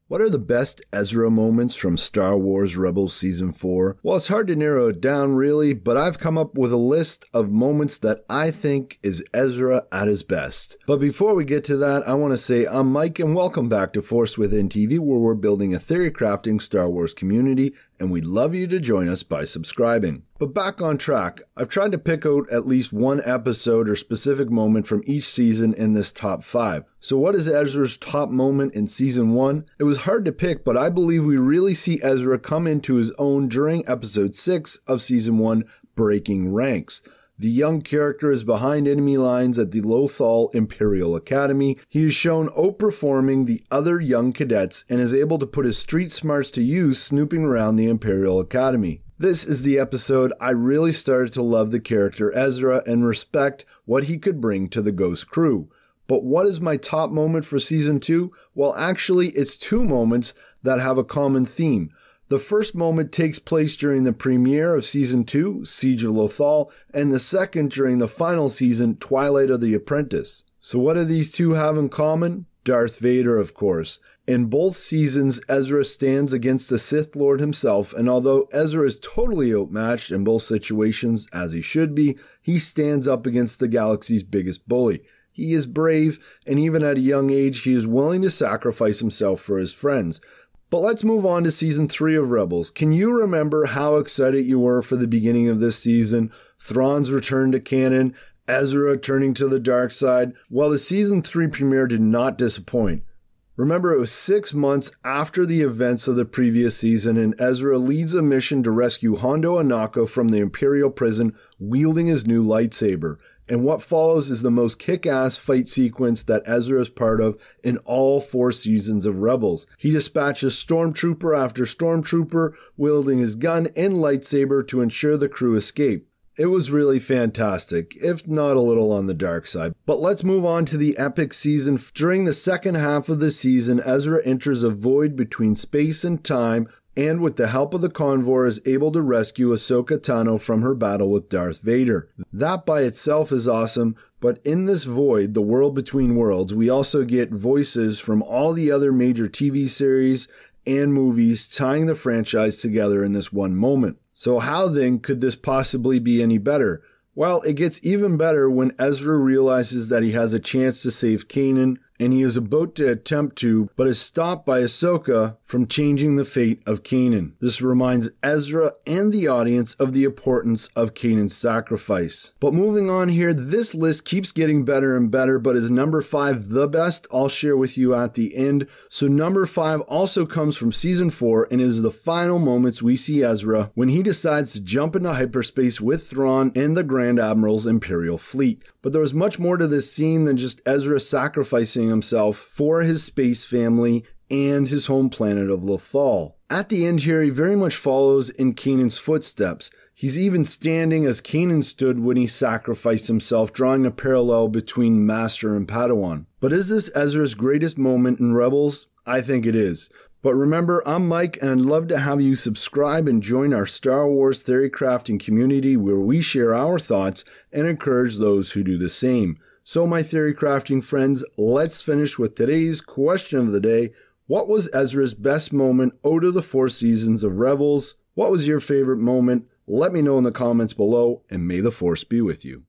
What are the best Ezra moments from Star Wars Rebels Season 4? Well, it's hard to narrow it down really, but I've come up with a list of moments that I think is Ezra at his best. But before we get to that, I want to say I'm Mike and welcome back to Force Within TV, where we're building a theory crafting Star Wars community, and we'd love you to join us by subscribing. But back on track, I've tried to pick out at least one episode or specific moment from each season in this top 5. So what is Ezra's top moment in Season 1? It was hard to pick, but I believe we really see Ezra come into his own during Episode 6 of Season 1, Breaking Ranks. The young character is behind enemy lines at the Lothal Imperial Academy. He is shown outperforming the other young cadets and is able to put his street smarts to use snooping around the Imperial Academy. This is the episode I really started to love the character Ezra and respect what he could bring to the Ghost crew. But what is my top moment for Season 2? Well, actually, it's two moments that have a common theme. The first moment takes place during the premiere of Season 2, Siege of Lothal, and the second during the final season, Twilight of the Apprentice. So what do these two have in common? Darth Vader, of course. In both seasons, Ezra stands against the Sith Lord himself, and although Ezra is totally outmatched in both situations, as he should be, he stands up against the galaxy's biggest bully. He is brave, and even at a young age, he is willing to sacrifice himself for his friends. But let's move on to Season 3 of Rebels. Can you remember how excited you were for the beginning of this season? Thrawn's return to canon, Ezra turning to the dark side? Well, the Season 3 premiere did not disappoint. Remember, it was 6 months after the events of the previous season, and Ezra leads a mission to rescue Hondo Ohnaka from the Imperial prison, wielding his new lightsaber. And what follows is the most kick-ass fight sequence that Ezra is part of in all 4 seasons of Rebels. He dispatches stormtrooper after stormtrooper, wielding his gun and lightsaber to ensure the crew escape. It was really fantastic, if not a little on the dark side. But let's move on to the epic season. During the second half of the season, Ezra enters a void between space and time, and with the help of the Convoy is able to rescue Ahsoka Tano from her battle with Darth Vader. That by itself is awesome, but in this void, the world between worlds, we also get voices from all the other major TV series and movies tying the franchise together in this one moment. So how then could this possibly be any better? Well, it gets even better when Ezra realizes that he has a chance to save Kanan, and he is about to attempt to, but is stopped by Ahsoka from changing the fate of Kanan. This reminds Ezra and the audience of the importance of Kanan's sacrifice. But moving on here, this list keeps getting better and better, but is number 5 the best? I'll share with you at the end. So number 5 also comes from Season 4 and is the final moments we see Ezra when he decides to jump into hyperspace with Thrawn and the Grand Admiral's Imperial fleet. But there was much more to this scene than just Ezra sacrificing himself for his space family and his home planet of Lothal. At the end here, he very much follows in Kanan's footsteps. He's even standing as Kanan stood when he sacrificed himself, drawing a parallel between Master and Padawan. But is this Ezra's greatest moment in Rebels? I think it is. But remember, I'm Mike, and I'd love to have you subscribe and join our Star Wars theory crafting community where we share our thoughts and encourage those who do the same. So my theory crafting friends, let's finish with today's question of the day. What was Ezra's best moment out of the 4 seasons of Rebels? What was your favorite moment? Let me know in the comments below, and may the Force be with you.